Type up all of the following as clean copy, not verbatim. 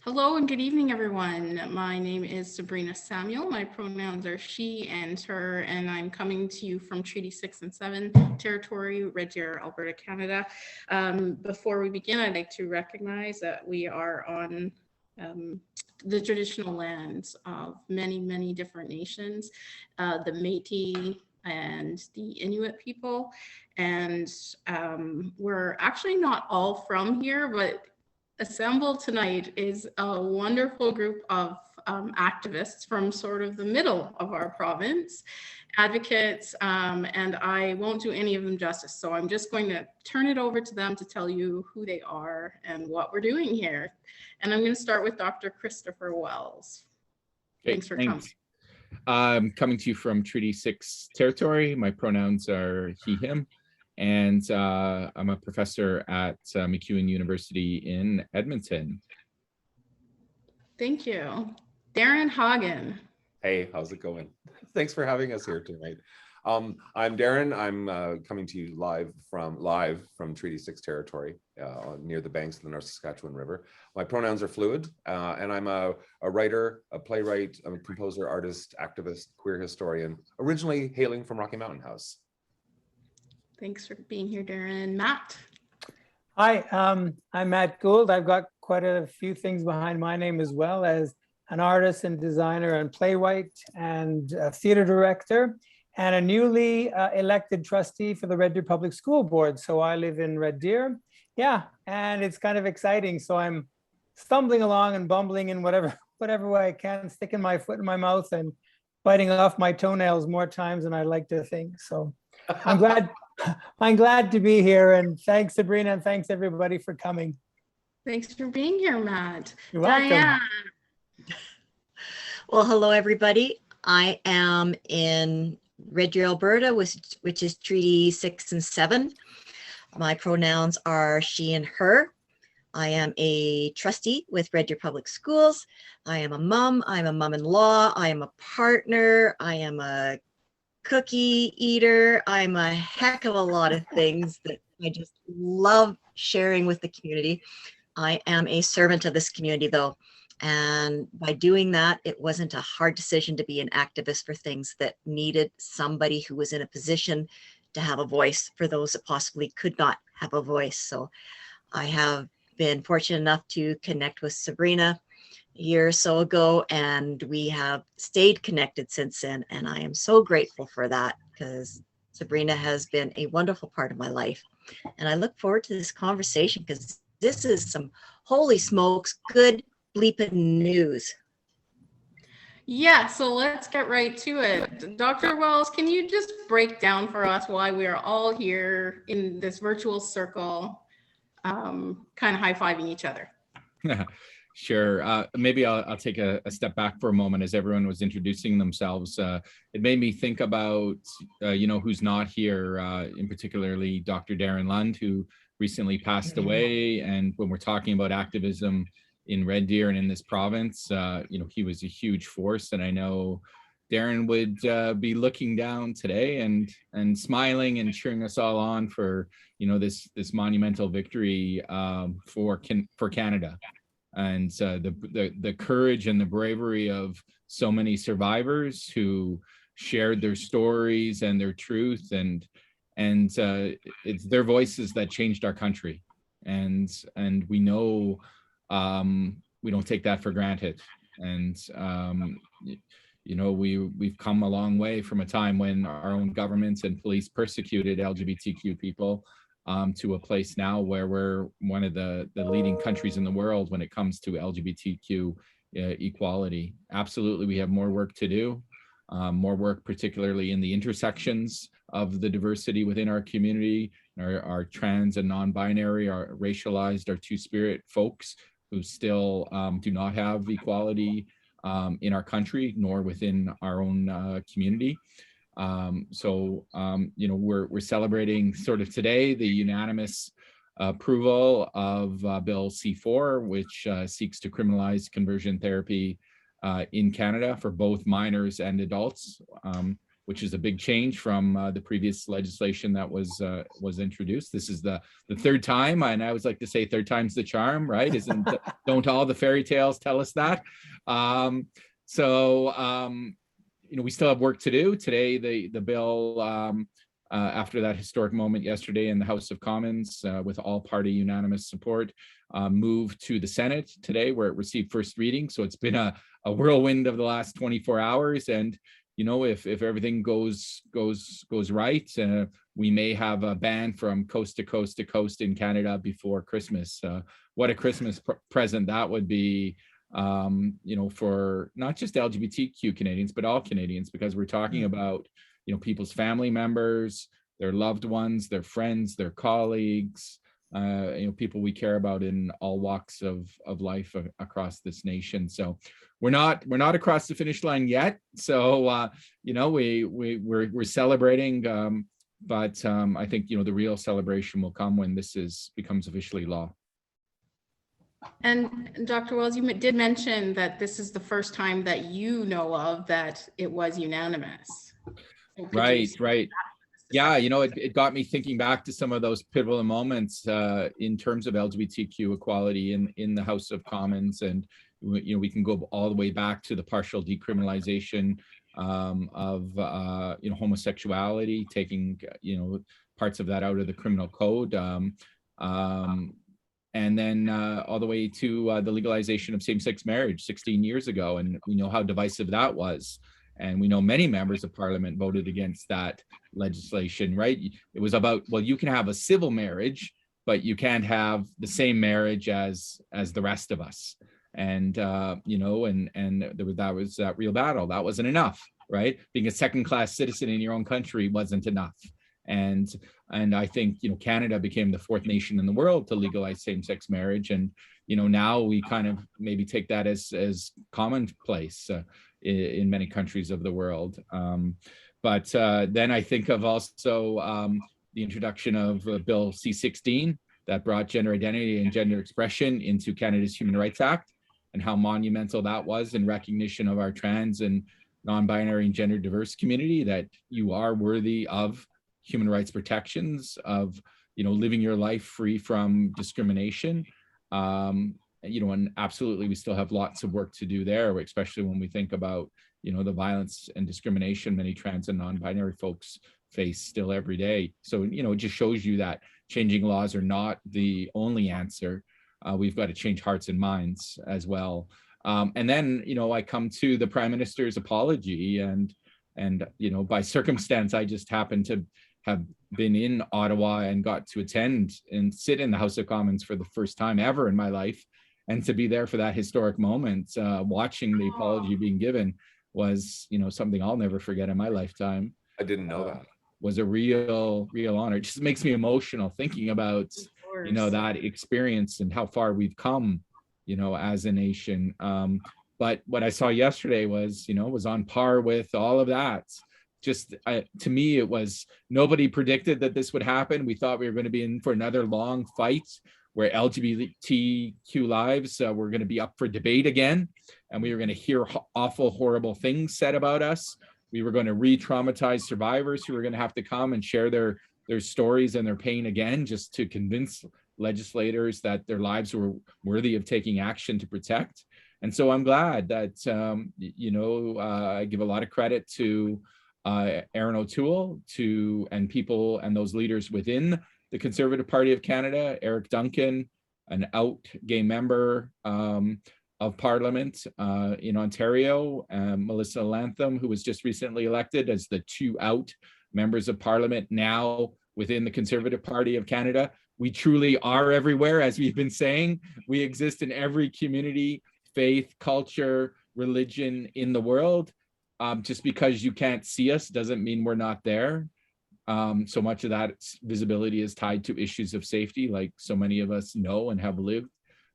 Hello and good evening, everyone. My name is Sabrina Samuel. My pronouns are she and her, and I'm coming to you from Treaty 6 and 7 territory, Red Deer, Alberta, Canada. Before we begin, I'd like to recognize that we are on the traditional lands of many, many different nations, the Métis and the Inuit people. And we're actually not all from here, but assembled tonight is a wonderful group of activists from sort of the middle of our province, advocates, and I won't do any of them justice. So I'm just going to turn it over to them to tell you who they are and what we're doing here. And I'm going to start with Dr. Kristopher Wells. Okay, Thanks for coming. I'm coming to you from Treaty 6 territory. My pronouns are he, him. And I'm a professor at MacEwan University in Edmonton. Thank you. Darrin Hagin. Hey, how's it going? Thanks for having us here tonight. I'm Darrin. I'm coming to you live from Treaty 6 territory near the banks of the North Saskatchewan River. My pronouns are fluid, and I'm a writer, a playwright, a composer, artist, activist, queer historian, originally hailing from Rocky Mountain House. Thanks for being here, Darrin. Matt. Hi, I'm Matt Gould. I've got quite a few things behind my name as well, as an artist and designer and playwright and a theater director and a newly elected trustee for the Red Deer Public School Board. So I live in Red Deer. Yeah, and it's kind of exciting. So I'm stumbling along and bumbling in whatever way I can, sticking my foot in my mouth and biting off my toenails more times than I like to think. So I'm glad to be here, and thanks Sabrina, and thanks everybody for coming. Thanks for being here, Matt. You're welcome. Dianne. Well, hello everybody. I am in Red Deer, Alberta, which is Treaty 6 and 7. My pronouns are she and her. I am a trustee with Red Deer Public Schools. I am a mom. I'm a mom-in-law. I am a partner. I am a cookie eater. I'm a heck of a lot of things that I just love sharing with the community. I am a servant of this community though. And by doing that, it wasn't a hard decision to be an activist for things that needed somebody who was in a position to have a voice for those that possibly could not have a voice. So I have been fortunate enough to connect with Sabrina a year or so ago, and we have stayed connected since then. And I am so grateful for that, because Sabrina has been a wonderful part of my life. And I look forward to this conversation, because this is some holy smokes, good bleeping news. Yeah, so let's get right to it. Dr. Wells, can you just break down for us why we are all here in this virtual circle, kind of high-fiving each other? Sure. Maybe I'll take a step back for a moment as everyone was introducing themselves. It made me think about, who's not here, in particularly Dr. Darrin Lund, who recently passed away. And when we're talking about activism in Red Deer and in this province, he was a huge force. And I know Darrin would be looking down today and smiling and cheering us all on for, this monumental victory for Canada. And the courage and the bravery of so many survivors who shared their stories and their truth, and it's their voices that changed our country, and we know we don't take that for granted. And we've come a long way from a time when our own governments and police persecuted LGBTQ people, to a place now where we're one of the leading countries in the world when it comes to LGBTQ equality. Absolutely, we have more work to do, more work particularly in the intersections of the diversity within our community, our trans and non-binary, our racialized, our two-spirit folks who still do not have equality in our country, nor within our own community. We're celebrating sort of today the unanimous approval of Bill C4, which seeks to criminalize conversion therapy in Canada for both minors and adults. which is a big change from the previous legislation that was introduced. This is the third time, and I always like to say third time's the charm, right? Don't all the fairy tales tell us that? We still have work to do. Today, the bill, after that historic moment yesterday in the House of Commons with all party unanimous support, moved to the Senate today, where it received first reading. So it's been a whirlwind of the last 24 hours. And, if everything goes right, we may have a ban from coast to coast to coast in Canada before Christmas. What a Christmas present that would be, for not just LGBTQ Canadians, but all Canadians, because we're talking about, people's family members, their loved ones, their friends, their colleagues, people we care about in all walks of life across this nation. So we're not across the finish line yet. So we're celebrating, but I think the real celebration will come when this becomes officially law. And Dr. Wells, you did mention that this is the first time that you know of that it was unanimous. Right. Yeah, it got me thinking back to some of those pivotal moments in terms of LGBTQ equality in the House of Commons. And, we can go all the way back to the partial decriminalization of homosexuality, taking, parts of that out of the criminal code. And then all the way to the legalization of same-sex marriage 16 years ago. And we know how divisive that was. And we know many members of parliament voted against that legislation, right? It was about, well, you can have a civil marriage, but you can't have the same marriage as the rest of us. And, that was that real battle. That wasn't enough, right? Being a second-class citizen in your own country wasn't enough. And I think, Canada became the fourth nation in the world to legalize same-sex marriage. And, now we kind of maybe take that as commonplace in many countries of the world. But then I think of also the introduction of Bill C-16 that brought gender identity and gender expression into Canada's Human Rights Act, and how monumental that was in recognition of our trans and non-binary and gender diverse community, that you are worthy of human rights protections, of living your life free from discrimination. And absolutely we still have lots of work to do there, especially when we think about the violence and discrimination many trans and non-binary folks face still every day. So it just shows you that changing laws are not the only answer. We've got to change hearts and minds as well. And then I come to the Prime Minister's apology, and by circumstance I just happened to have been in Ottawa and got to attend and sit in the House of Commons for the first time ever in my life. And to be there for that historic moment, watching the apology being given was, something I'll never forget in my lifetime. I didn't know that. Was a real honor. It just makes me emotional thinking about, that experience and how far we've come, as a nation. But what I saw yesterday was, was on par with all of that. Just to me, it was, nobody predicted that this would happen. We thought we were going to be in for another long fight where LGBTQ lives were going to be up for debate again, and we were going to hear awful, horrible things said about us. We were going to re-traumatize survivors who were going to have to come and share their stories and their pain again, just to convince legislators that their lives were worthy of taking action to protect. And so I'm glad that, I give a lot of credit to Erin O'Toole and people and those leaders within the Conservative Party of Canada, Eric Duncan, an out gay member of Parliament in Ontario, Melissa Lantham, who was just recently elected as the 2 out members of Parliament now within the Conservative Party of Canada. We truly are everywhere, as we've been saying. We exist in every community, faith, culture, religion in the world. Just because you can't see us doesn't mean we're not there. So much of that visibility is tied to issues of safety, like so many of us know and have lived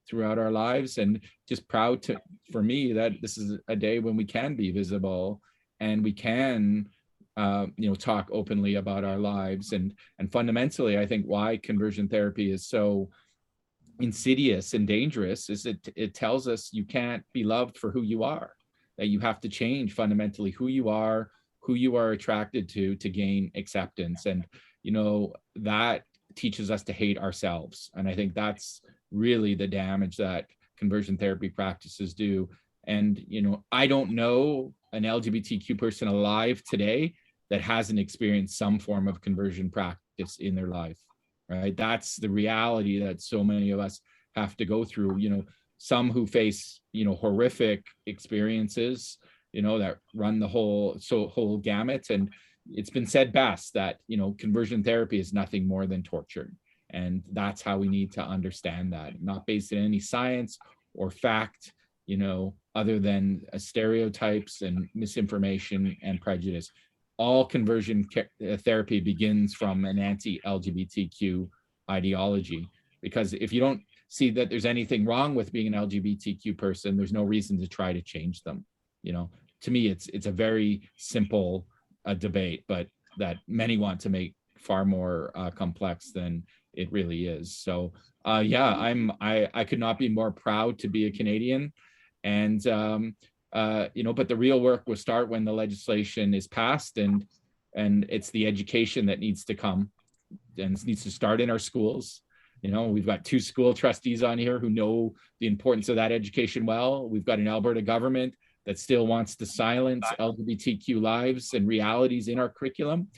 throughout our lives. And just proud for me that this is a day when we can be visible and we can talk openly about our lives. And fundamentally, I think why conversion therapy is so insidious and dangerous is it tells us you can't be loved for who you are, that you have to change fundamentally who you are, who you are attracted to gain acceptance. And, you know, that teaches us to hate ourselves. And I think that's really the damage that conversion therapy practices do. And, you know, I don't know an LGBTQ person alive today that hasn't experienced some form of conversion practice in their life, right? That's the reality that so many of us have to go through. You know, some who face, you know, horrific experiences, you know, that run the whole gamut. And it's been said best that, you know, conversion therapy is nothing more than torture. And that's how we need to understand that, not based in any science or fact, you know, other than stereotypes and misinformation and prejudice. All conversion therapy begins from an anti-LGBTQ ideology, because if you don't see that there's anything wrong with being an LGBTQ person, there's no reason to try to change them. You know, to me, it's a very simple debate, but that many want to make far more complex than it really is. So yeah, I could not be more proud to be a Canadian. And you know, but the real work will start when the legislation is passed, and it's the education that needs to come, and it needs to start in our schools. You know, we've got 2 school trustees on here who know the importance of that education well. We've got an Alberta government that still wants to silence LGBTQ lives and realities in our curriculum.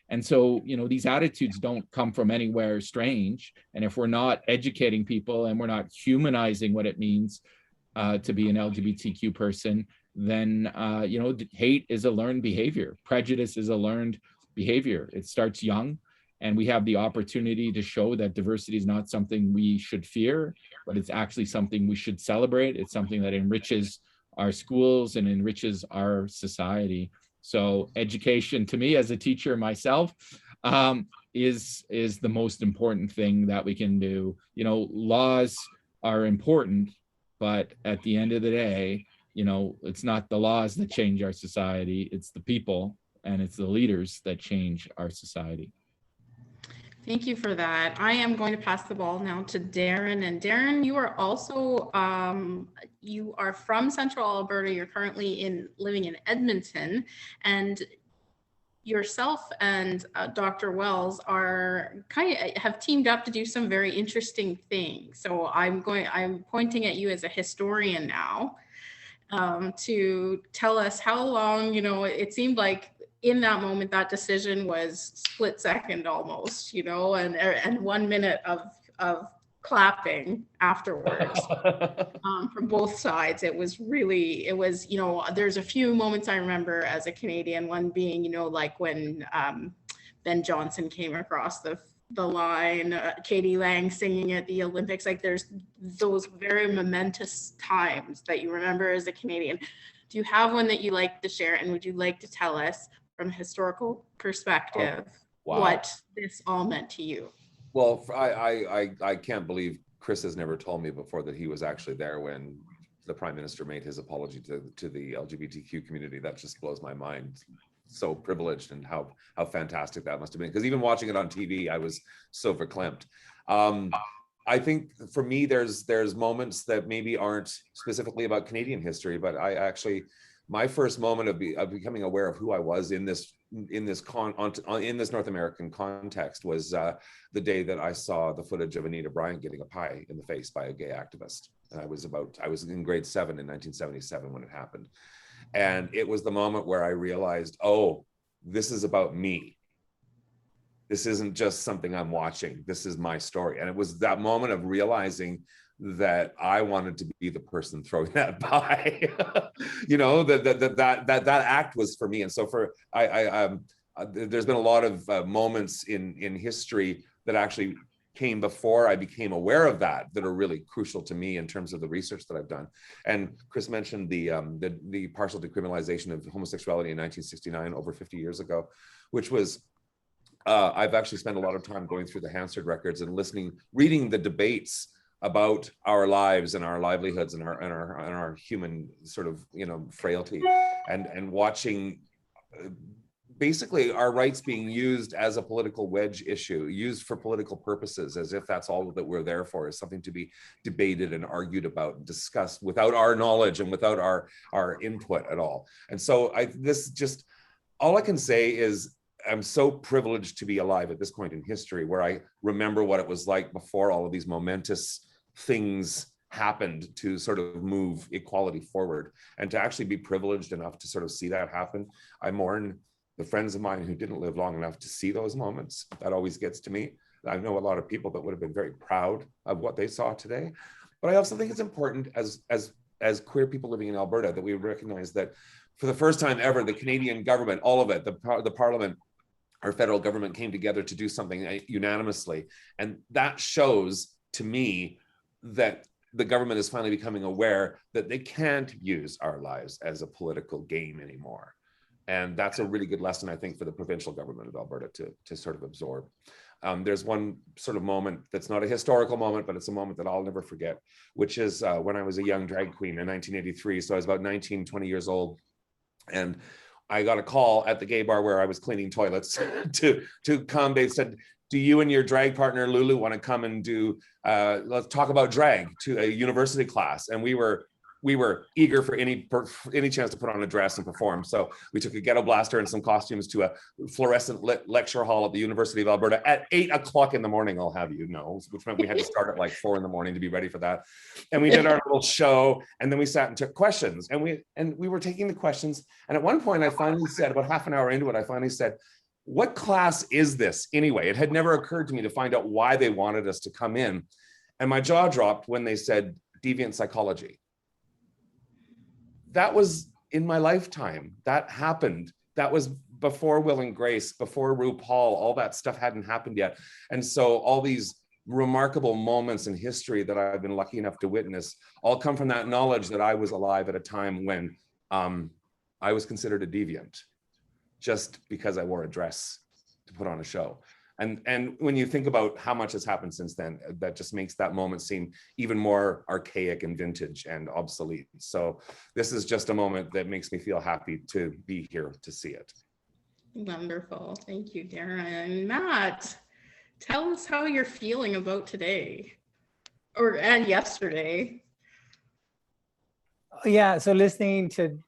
And so, you know, these attitudes don't come from anywhere strange. And if we're not educating people and we're not humanizing what it means to be an LGBTQ person, then, you know, hate is a learned behavior. Prejudice is a learned behavior. It starts young, and we have the opportunity to show that diversity is not something we should fear, but it's actually something we should celebrate. It's something that enriches our schools and enriches our society. So education, to me as a teacher myself, is the most important thing that we can do. You know, laws are important, but at the end of the day, you know, it's not the laws that change our society, it's the people and it's the leaders that change our society. Thank you for that. I am going to pass the ball now to Darrin. And Darrin, you are also, you are from Central Alberta. You're currently living in Edmonton, and yourself and Dr. Wells are have teamed up to do some very interesting things. So I'm pointing at you as a historian now, to tell us how long, you know, it seemed like in that moment, that decision was split second almost, you know, and 1 minute of clapping afterwards from both sides. It was, you know, there's a few moments I remember as a Canadian, one being, you know, like when Ben Johnson came across the line, Katie Lang singing at the Olympics. Like, there's those very momentous times that you remember as a Canadian. Do you have one that you like to share, and would you like to tell us from a historical perspective what this all meant to you? Well, I can't believe Chris has never told me before that he was actually there when the Prime Minister made his apology to the LGBTQ community. That just blows my mind. So privileged, and how fantastic that must have been. Because even watching it on TV, I was so verklempt. I think for me, there's moments that maybe aren't specifically about Canadian history, but my first moment of becoming aware of who I was in this North American context was the day that I saw the footage of Anita Bryant getting a pie in the face by a gay activist. And I was in grade 7 in 1977 when it happened. And it was the moment where I realized, oh, this is about me. This isn't just something I'm watching. This is my story. And it was that moment of realizing that I wanted to be the person throwing that pie. You know, that act was for me. And so there's been a lot of moments in history that actually came before I became aware of that are really crucial to me in terms of the research that I've done. And Chris mentioned the partial decriminalization of homosexuality in 1969, over 50 years ago, which was I've actually spent a lot of time going through the Hansard records and reading the debates about our lives and our livelihoods and our human sort of, you know, frailty, and watching basically our rights being used as a political wedge issue, used for political purposes, as if that's all that we're there for, is something to be debated and argued about and discussed without our knowledge and without our input at all. And so all I can say is I'm so privileged to be alive at this point in history where I remember what it was like before all of these momentous things happened to sort of move equality forward, and to actually be privileged enough to sort of see that happen. I mourn the friends of mine who didn't live long enough to see those moments. That always gets to me. I know a lot of people that would have been very proud of what they saw today. But I also think it's important as queer people living in Alberta that we recognize that for the first time ever, the Canadian government, all of it, the Parliament, our federal government came together to do something unanimously. And that shows to me that the government is finally becoming aware that they can't use our lives as a political game anymore. And that's a really good lesson, I think, for the provincial government of Alberta to sort of absorb. There's one sort of moment that's not a historical moment, but it's a moment that I'll never forget, which is when I was a young drag queen in 1983. So I was about 19, 20 years old. And I got a call at the gay bar where I was cleaning toilets to come. They said, do you and your drag partner, Lulu, want to come and do, let's talk about drag to a university class. And we were eager for any chance to put on a dress and perform. So we took a ghetto blaster and some costumes to a fluorescent lit lecture hall at the University of Alberta at 8 o'clock in the morning, I'll have you know, which meant we had to start at like 4 in the morning to be ready for that. And we did our little show, and then we sat and took questions, and we were taking the questions. And at one point I finally said, about half an hour into it, I finally said, what class is this anyway? It had never occurred to me to find out why they wanted us to come in. And my jaw dropped when they said deviant psychology. That was in my lifetime. That happened. That was before Will and Grace, before RuPaul, all that stuff hadn't happened yet. And so all these remarkable moments in history that I've been lucky enough to witness all come from that knowledge that I was alive at a time when I was considered a deviant, just because I wore a dress to put on a show. And when you think about how much has happened since then, that just makes that moment seem even more archaic and vintage and obsolete. So this is just a moment that makes me feel happy to be here to see it. Wonderful. Thank you, Darrin. Matt, tell us how you're feeling about today and yesterday. Yeah, so listening to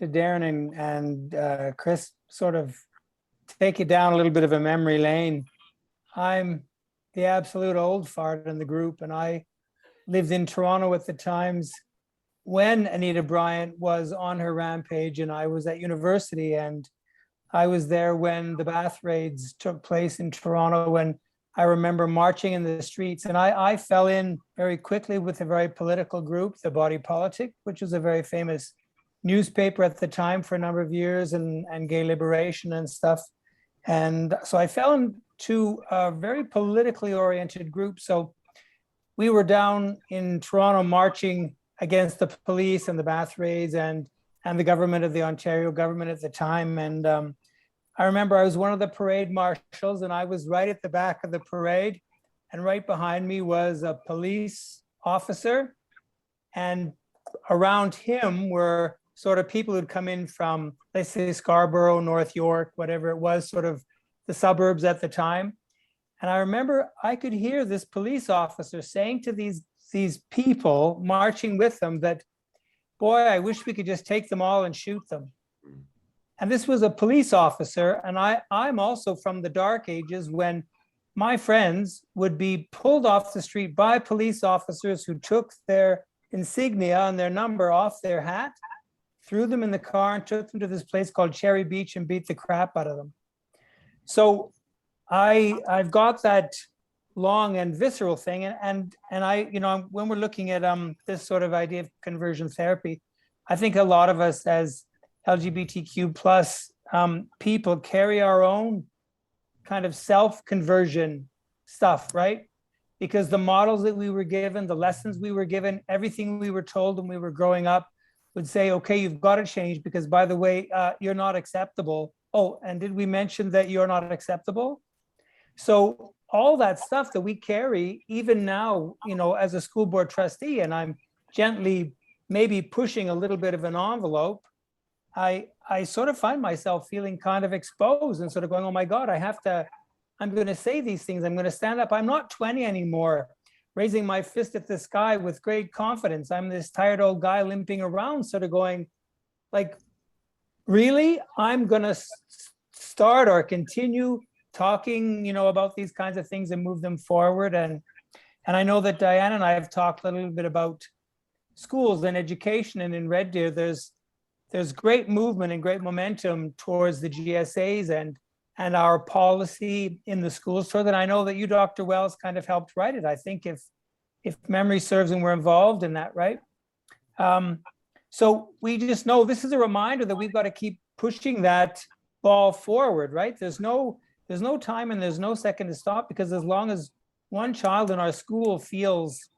Darrin and Chris sort of take it down a little bit of a memory lane. I'm the absolute old fart in the group, and I lived in Toronto at the times when Anita Bryant was on her rampage, and I was at university, and I was there when the bath raids took place in Toronto, and I remember marching in the streets, and I fell in very quickly with a very political group, the Body Politic, which was a very famous newspaper at the time for a number of years, and gay liberation and stuff. And so I fell into a very politically oriented group. So we were down in Toronto marching against the police and the bath raids and the government of the Ontario government at the time. And I remember I was one of the parade marshals, and I was right at the back of the parade. And right behind me was a police officer. And around him were sort of people who'd come in from, let's say, Scarborough, North York, whatever it was, sort of the suburbs at the time. And I remember I could hear this police officer saying to these people marching with them that, boy, I wish we could just take them all and shoot them. And this was a police officer. And I'm also from the dark ages when my friends would be pulled off the street by police officers who took their insignia and their number off their hat, threw them in the car, and took them to this place called Cherry Beach and beat the crap out of them. So I've got that long and visceral thing, and I, you know, when we're looking at this sort of idea of conversion therapy, I think a lot of us as LGBTQ plus people carry our own kind of self-conversion stuff, right? Because the models that we were given, the lessons we were given, everything we were told when we were growing up would say, okay, you've got to change because, by the way, you're not acceptable. Oh, and did we mention that you're not acceptable? So all that stuff that we carry, even now, you know, as a school board trustee, and I'm gently maybe pushing a little bit of an envelope, I sort of find myself feeling kind of exposed and sort of going, oh my God, I'm going to say these things. I'm going to stand up. I'm not 20 anymore, raising my fist at the sky with great confidence. I'm this tired old guy limping around, sort of going like, really, I'm going to start or continue talking, about these kinds of things and move them forward. And I know that Dianne and I have talked a little bit about schools and education, and in Red Deer, there's great movement and great momentum towards the GSAs and our policy in the schools. So that I know that you, Dr. Wells, kind of helped write it. I think if memory serves, and we're involved in that, right? So we just know this is a reminder that we've got to keep pushing that ball forward, right? There's no time and there's no second to stop, because as long as one child in our school feels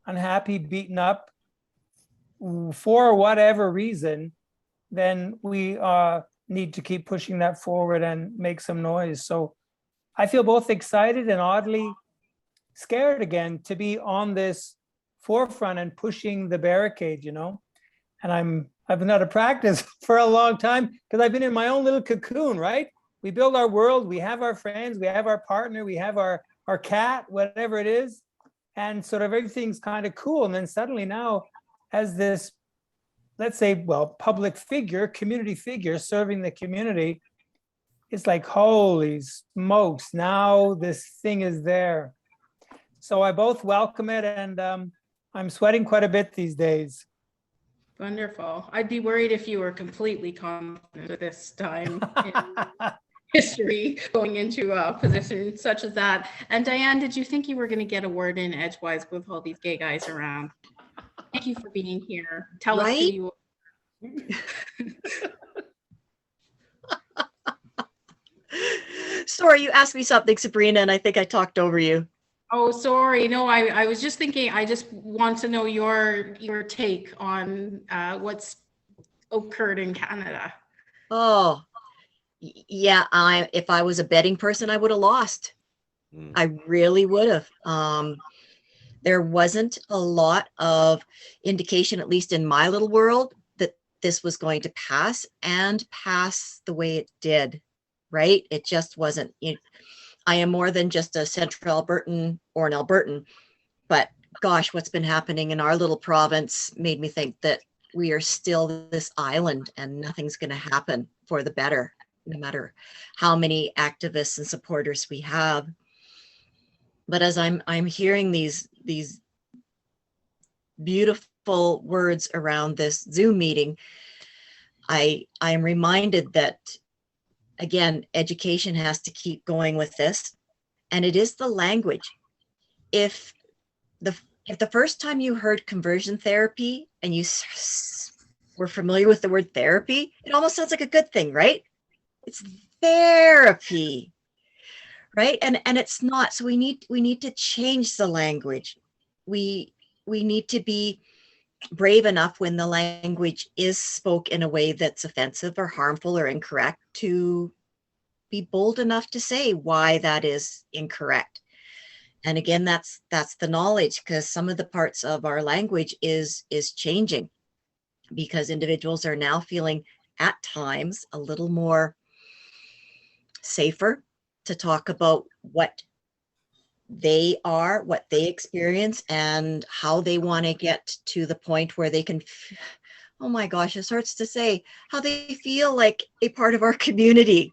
unhappy, beaten up for whatever reason, then we need to keep pushing that forward and make some noise. So I feel both excited and oddly scared again to be on this forefront and pushing the barricade, and I've been out of practice for a long time because I've been in my own little cocoon, right? We build our world, we have our friends, we have our partner, we have our cat, whatever it is, and sort of everything's kind of cool. And then suddenly now, as this, let's say, public figure, community figure serving the community, it's like, holy smokes, now this thing is there. So I both welcome it, and I'm sweating quite a bit these days. Wonderful. I'd be worried if you were completely confident at this time in history going into a position such as that. And Dianne, did you think you were going to get a word in edgewise with all these gay guys around? Thank you for being here. Tell us who you Sorry, you asked me something, Sabrina, and I think I talked over you. Oh, sorry. No, I was just thinking, I just want to know your take on what's occurred in Canada. Oh, yeah. If I was a betting person, I would have lost. I really would have. There wasn't a lot of indication, at least in my little world, that this was going to pass the way it did, right? It just wasn't. I am more than just a Central Albertan or an Albertan, but gosh, what's been happening in our little province made me think that we are still this island and nothing's going to happen for the better, no matter how many activists and supporters we have. But as I'm hearing these beautiful words around this Zoom meeting, I am reminded that, again, education has to keep going with this, and it is the language. If the first time you heard conversion therapy and you were familiar with the word therapy, it almost sounds like a good thing, right? It's therapy, right? And it's not. So we need to change the language. We need to be brave enough when the language is spoke in a way that's offensive or harmful or incorrect to be bold enough to say why that is incorrect. And again, that's the knowledge, because some of the parts of our language is changing, because individuals are now feeling at times a little more safer to talk about what they are, what they experience, and how they want to get to the point where they can, oh my gosh, it starts to say how they feel like a part of our community.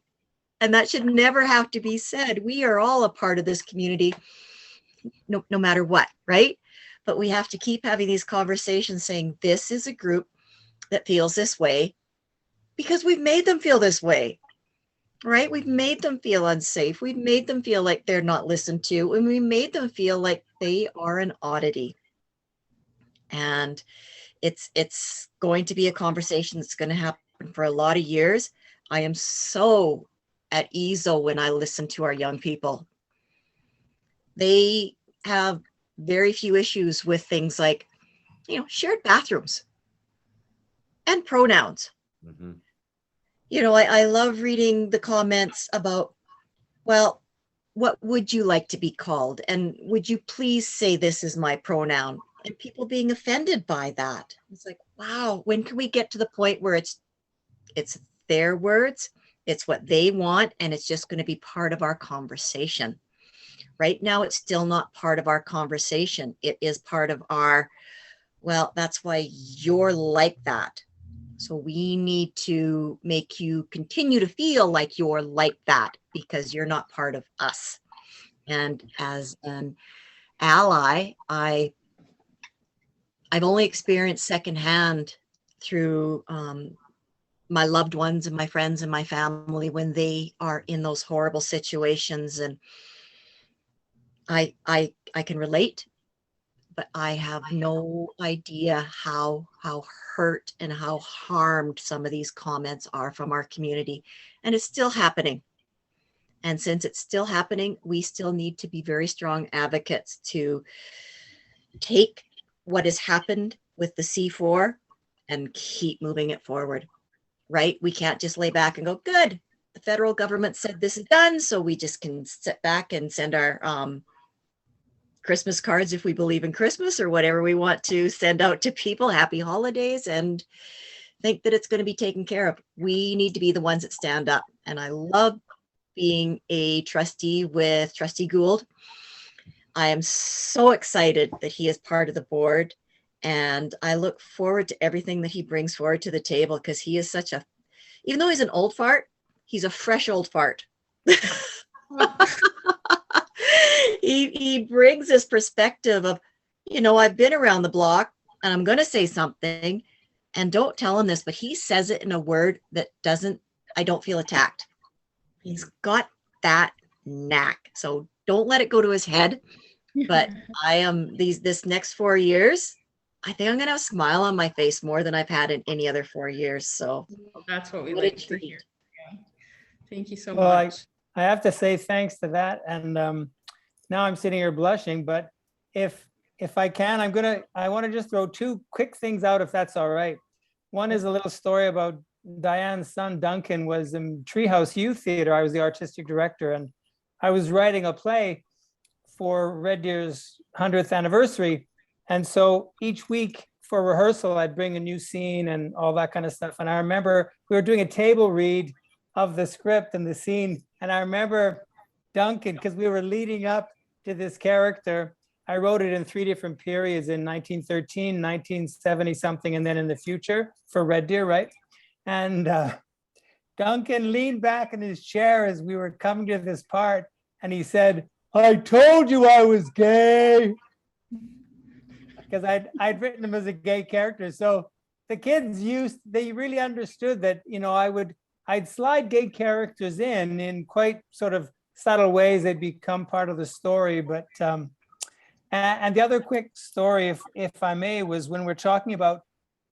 And that should never have to be said. We are all a part of this community, no matter what, right? But we have to keep having these conversations saying this is a group that feels this way because we've made them feel this way, right? We've made them feel unsafe. We've made them feel like they're not listened to, and we made them feel like they are an oddity. And it's going to be a conversation that's going to happen for a lot of years. I am so at ease though when I listen to our young people. They have very few issues with things like, shared bathrooms and pronouns. Mm-hmm. I love reading the comments about, well, what would you like to be called? And would you please say this is my pronoun? And people being offended by that. It's like, wow, when can we get to the point where it's their words, it's what they want, and it's just going to be part of our conversation. Right now, it's still not part of our conversation. It is part of our, well, that's why you're like that. So we need to make you continue to feel like you're like that because you're not part of us. And as an ally, I've only experienced secondhand through my loved ones and my friends and my family when they are in those horrible situations. And I can relate, but I have no idea how hurt and how harmed some of these comments are from our community. And it's still happening. And since it's still happening, we still need to be very strong advocates to take what has happened with the C4 and keep moving it forward, right? We can't just lay back and go, good, the federal government said this is done, so we just can sit back and send our Christmas cards if we believe in Christmas or whatever we want to send out to people, happy holidays, and think that it's going to be taken care of. We need to be the ones that stand up. And I love being a trustee with Trustee Gould. I am so excited that he is part of the board, and I look forward to everything that he brings forward to the table, because he is such a, even though he's an old fart, he's a fresh old fart. He brings this perspective of, you know, I've been around the block and I'm going to say something, and don't tell him this, but he says it in a word that I don't feel attacked. He's got that knack. So don't let it go to his head. But I am this next 4 years, I think I'm going to have a smile on my face more than I've had in any other 4 years. So that's what we what a like to treat. hear. Yeah. Thank you so Well, much. I have to say thanks to that. And now I'm sitting here blushing, but if I can, I want to just throw two quick things out, if that's all right. One is a little story about Dianne's son, Duncan, was in Treehouse Youth Theater. I was the artistic director, and I was writing a play for Red Deer's 100th anniversary. And so each week for rehearsal, I'd bring a new scene and all that kind of stuff. And I remember we were doing a table read of the script and the scene. And I remember Duncan, because we were leading up to this character, I wrote it in 3 different periods, in 1913, 1970 something, and then in the future for Red Deer, right? And Duncan leaned back in his chair as we were coming to this part, and he said, "I told you I was gay," because I'd written him as a gay character. So the kids they really understood that, you know, I'd slide gay characters in quite sort of subtle ways. They'd become part of the story. But and the other quick story, if I may, was when we're talking about,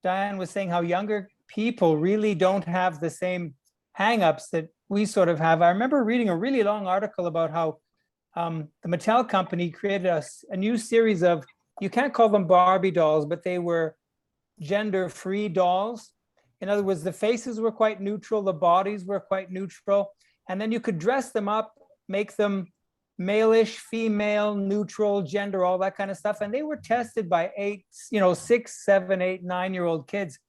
Dianne was saying how younger people really don't have the same hangups that we sort of have. I remember reading a really long article about how the Mattel company created a new series of, you can't call them Barbie dolls, but they were gender-free dolls. In other words, the faces were quite neutral, the bodies were quite neutral, and then you could dress them up, make them male-ish, female, neutral, gender, all that kind of stuff. And they were tested by 6, 7, 8, 9-year-old kids.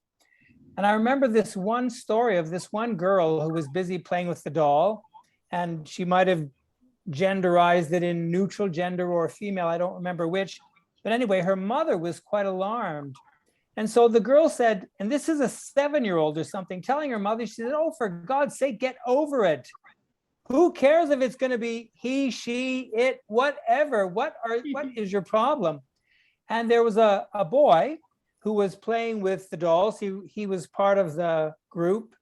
And I remember this one story of this one girl who was busy playing with the doll, and she might have genderized it in neutral gender or female, I don't remember which. But anyway, her mother was quite alarmed. And so the girl said, and this is a 7-year-old or something, telling her mother, she said, "Oh, for God's sake, get over it. Who cares if it's going to be he, she, it, whatever? What is your problem?" And there was a boy who was playing with the dolls. He was part of the group,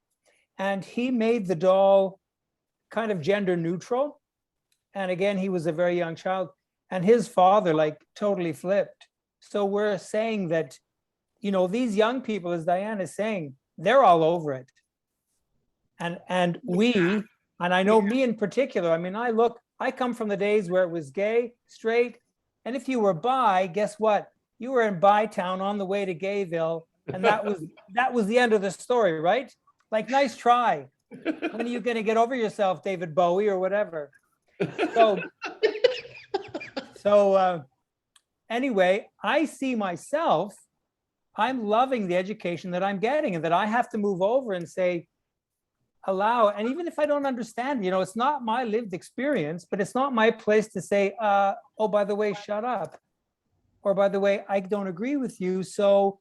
and he made the doll kind of gender neutral. And again, he was a very young child, and his father totally flipped. So we're saying that, you know, these young people, as Dianne is saying, they're all over it. And we, and I know me in particular, I mean, I come from the days where it was gay, straight, and if you were bi, guess what? You were in Bi Town on the way to Gayville, and that was the end of the story, right? Like, nice try. When are you going to get over yourself, David Bowie or whatever? So anyway, I see myself, I'm loving the education that I'm getting, and that I have to move over and say, allow, and even if I don't understand, you know, it's not my lived experience, but it's not my place to say, oh, by the way, shut up. Or by the way, I don't agree with you. So,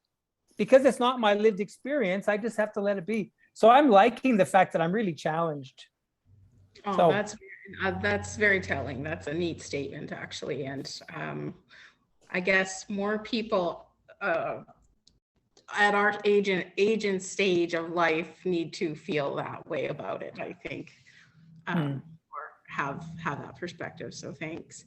because it's not my lived experience, I just have to let it be. So I'm liking the fact that I'm really challenged. Oh, So- that's very telling. That's a neat statement, actually. And I guess more people at our age and stage of life need to feel that way about it, I think, or have that perspective. So thanks.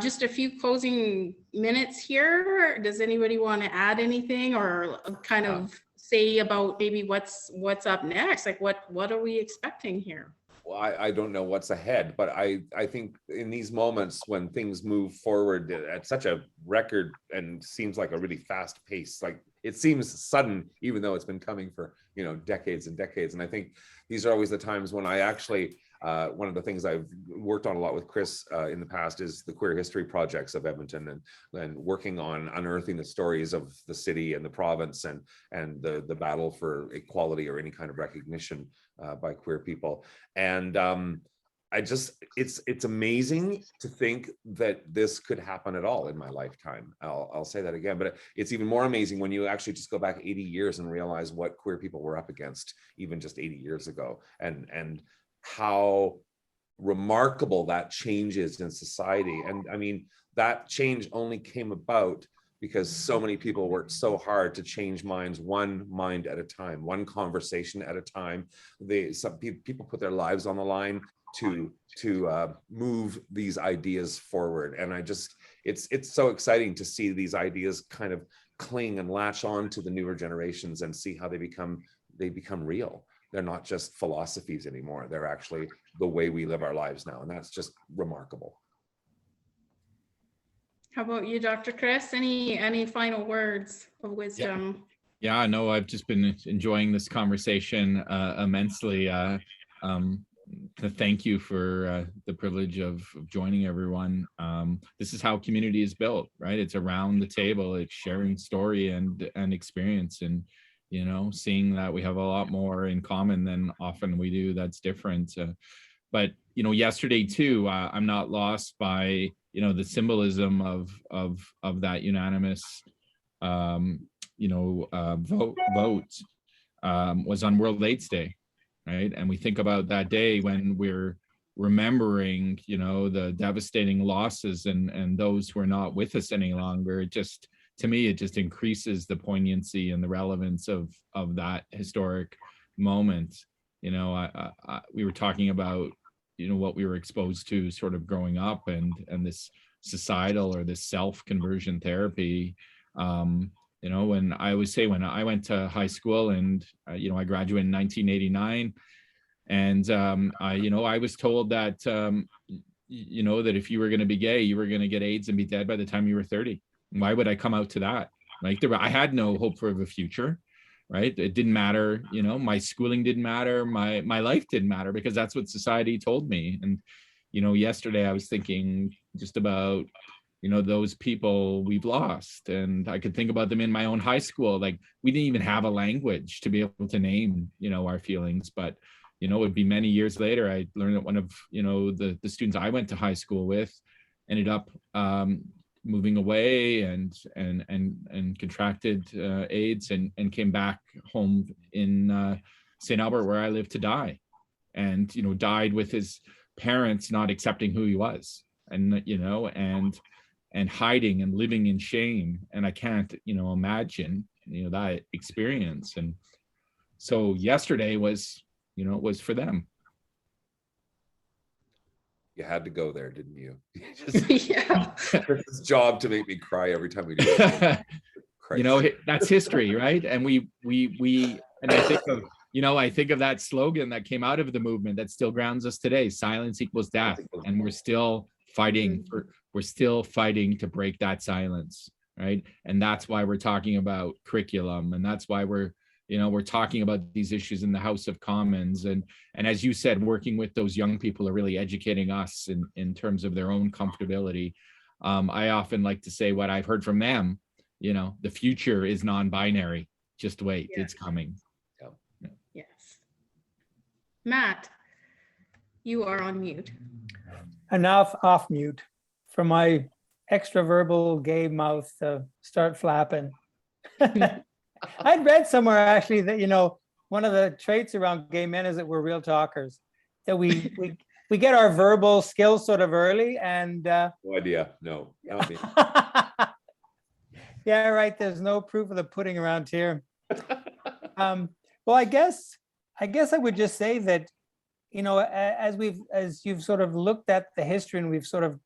Just a few closing minutes here. Does anybody want to add anything or kind of say about maybe what's up next? Like what are we expecting here? Well, I don't know what's ahead, but I think in these moments when things move forward at such a record and seems like a really fast pace, like it seems sudden, even though it's been coming for, decades and decades. And I think these are always the times when I actually, one of the things I've worked on a lot with Chris in the past is the queer history projects of Edmonton and working on unearthing the stories of the city and the province and the battle for equality or any kind of recognition by queer people. And it's amazing to think that this could happen at all in my lifetime. I'll say that again, but it's even more amazing when you actually just go back 80 years and realize what queer people were up against even just 80 years ago, and how remarkable that change is in society. And I mean, that change only came about because so many people worked so hard to change minds, one mind at a time, one conversation at a time. Some people put their lives on the line to move these ideas forward. And it's so exciting to see these ideas kind of cling and latch on to the newer generations and see how they become real. They're not just philosophies anymore. They're actually the way we live our lives now. And that's just remarkable. How about you, Dr. Chris? Any final words of wisdom? Yeah, no, I've just been enjoying this conversation immensely. To thank you for the privilege of joining everyone. This is how community is built, right? It's around the table, it's sharing story and experience, and seeing that we have a lot more in common than often we do. That's different. But yesterday too, I'm not lost by the symbolism of that unanimous vote was on World AIDS Day, right? And we think about that day when we're remembering the devastating losses and those who are not with us any longer. To me, it just increases the poignancy and the relevance of that historic moment. We were talking about what we were exposed to sort of growing up and this societal or this self-conversion therapy. When I went to high school and I graduated in 1989, and I was told that that if you were going to be gay, you were going to get AIDS and be dead by the time you were 30. Why would I come out to that? Like I had no hope for the future, right? It didn't matter, my schooling didn't matter, my life didn't matter, because that's what society told me. And yesterday I was thinking just about those people we've lost, and I could think about them in my own high school. Like we didn't even have a language to be able to name our feelings, but it'd be many years later I learned that one of the students I went to high school with ended up moving away and contracted AIDS and came back home in St. Albert, where I live, to die, and died with his parents not accepting who he was, and and hiding and living in shame. And I can't imagine that experience. And so yesterday was was for them. You had to go there, didn't you? Yeah. It's job to make me cry every time we do it. That's history, right? And we and I think of that slogan that came out of the movement that still grounds us today: silence equals death. And we're still fighting to break that silence, right? And that's why we're talking about curriculum, and that's why we're talking about these issues in the House of Commons. And as you said, working with those young people are really educating us in terms of their own comfortability. I often like to say what I've heard from them, the future is non-binary. Just wait, It's coming. Yeah. Yes. Matt, you are on mute. Enough off mute for my extra verbal gay mouth to start flapping. I'd read somewhere actually that, one of the traits around gay men is that we're real talkers, that we get our verbal skills sort of early and No idea. No, not me. yeah, right. There's no proof of the pudding around here. Well, I guess I would just say that, as you've sort of looked at the history and we've sort of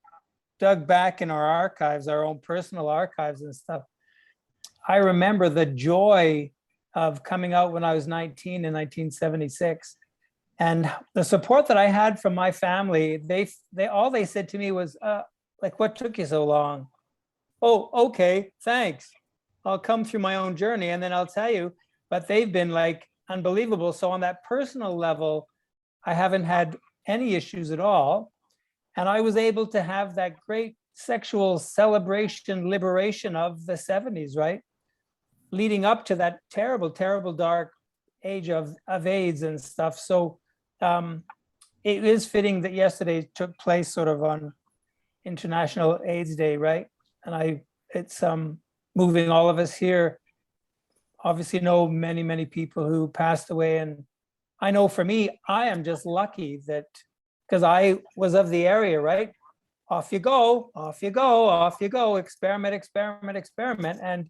dug back in our archives, our own personal archives and stuff, I remember the joy of coming out when I was 19 in 1976. And the support that I had from my family, they said to me was, like, what took you so long? Oh, okay, thanks. I'll come through my own journey and then I'll tell you. But they've been like unbelievable. So on that personal level, I haven't had any issues at all. And I was able to have that great sexual celebration, liberation of the 70s, right? Leading up to that terrible, terrible dark age of AIDS and stuff. So it is fitting that yesterday took place sort of on International AIDS Day, right? And it's moving all of us here. Obviously know many, many people who passed away. And I know for me, I am just lucky that, because I was of the area, right? Off you go, off you go, off you go, experiment, experiment, experiment. And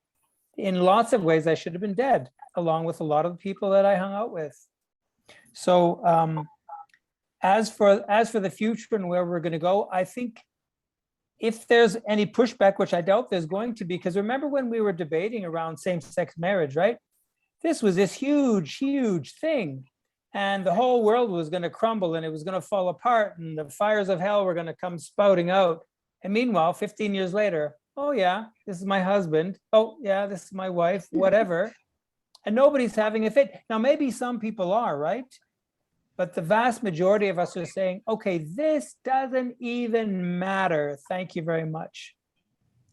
in lots of ways, I should have been dead, along with a lot of the people that I hung out with. So as for the future and where we're going to go, I think if there's any pushback, which I doubt there's going to be, because remember when we were debating around same-sex marriage, right? This was this huge, huge thing. And the whole world was going to crumble and it was going to fall apart and the fires of hell were going to come spouting out. And meanwhile, 15 years later, oh yeah, this is my husband. Oh yeah, this is my wife, whatever. And nobody's having a fit. Now, maybe some people are, right? But the vast majority of us are saying, okay, this doesn't even matter. Thank you very much.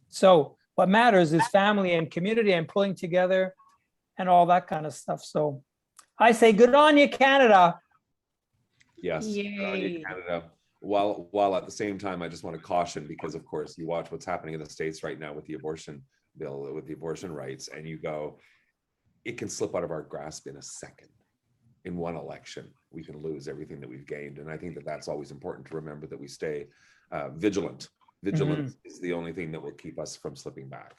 So what matters is family and community and pulling together and all that kind of stuff. So I say, good on you, Canada. Yes, good on you, Yay. Canada. While at the same time, I just want to caution, because of course you watch what's happening in the States right now with the abortion bill, with the abortion rights, and you go, it can slip out of our grasp in a second. In one election, we can lose everything that we've gained. And I think that that's always important to remember, that we stay vigilant. Vigilance is the only thing that will keep us from slipping back.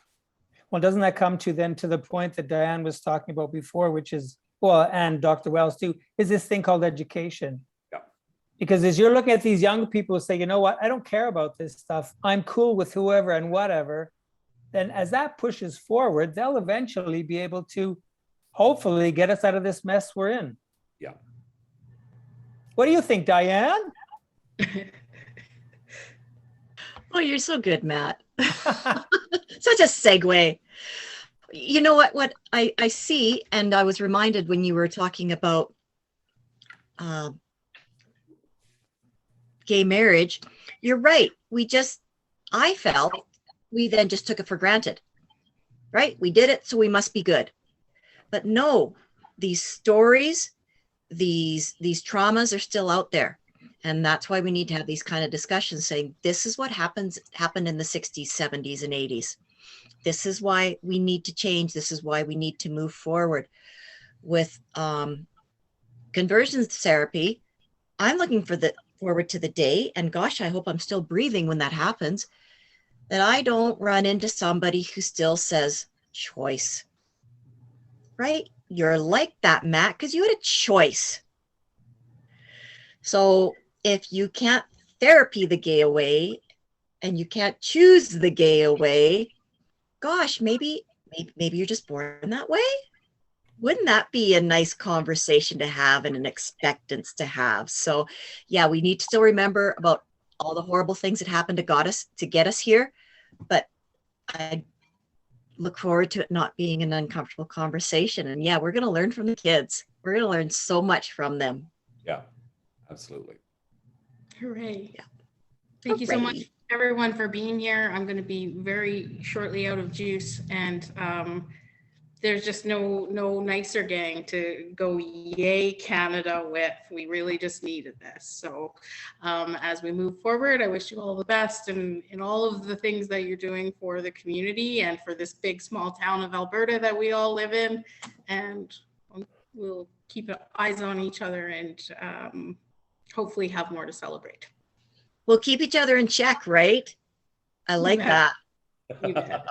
Well, doesn't that come to the point that Dianne was talking about before, which is, well, and Dr. Wells too, is this thing called education. Yeah. Because as you're looking at these young people who say, you know what, I don't care about this stuff. I'm cool with whoever and whatever. Then as that pushes forward, they'll eventually be able to hopefully get us out of this mess we're in. Yeah. What do you think, Dianne? Oh, you're so good, Matt. Such a segue. You know what I see, and I was reminded when you were talking about gay marriage, you're right. I felt we then just took it for granted, right? We did it, so we must be good. But no, these stories, these traumas are still out there. And that's why we need to have these kind of discussions saying, this is what happened in the 60s, 70s, and 80s. This is why we need to change. This is why we need to move forward with conversion therapy. I'm looking forward to the day, and gosh, I hope I'm still breathing when that happens, that I don't run into somebody who still says choice, right? You're like that, Matt, because you had a choice. So if you can't therapy the gay away and you can't choose the gay away, gosh, maybe you're just born that way. Wouldn't that be a nice conversation to have and an expectance to have? So yeah, we need to still remember about all the horrible things that happened to get us here. But I look forward to it not being an uncomfortable conversation. And yeah, we're going to learn from the kids. We're going to learn so much from them. Yeah, absolutely. Hooray. Yeah. Thank you so much, Hooray. everyone, for being here. I'm going to be very shortly out of juice, and there's just no nicer gang to go yay Canada with. We really just needed this. So as we move forward, I wish you all the best in all of the things that you're doing for the community and for this big small town of Alberta that we all live in. And we'll keep eyes on each other and hopefully have more to celebrate. We'll keep each other in check, right? I like bet. that. You bet.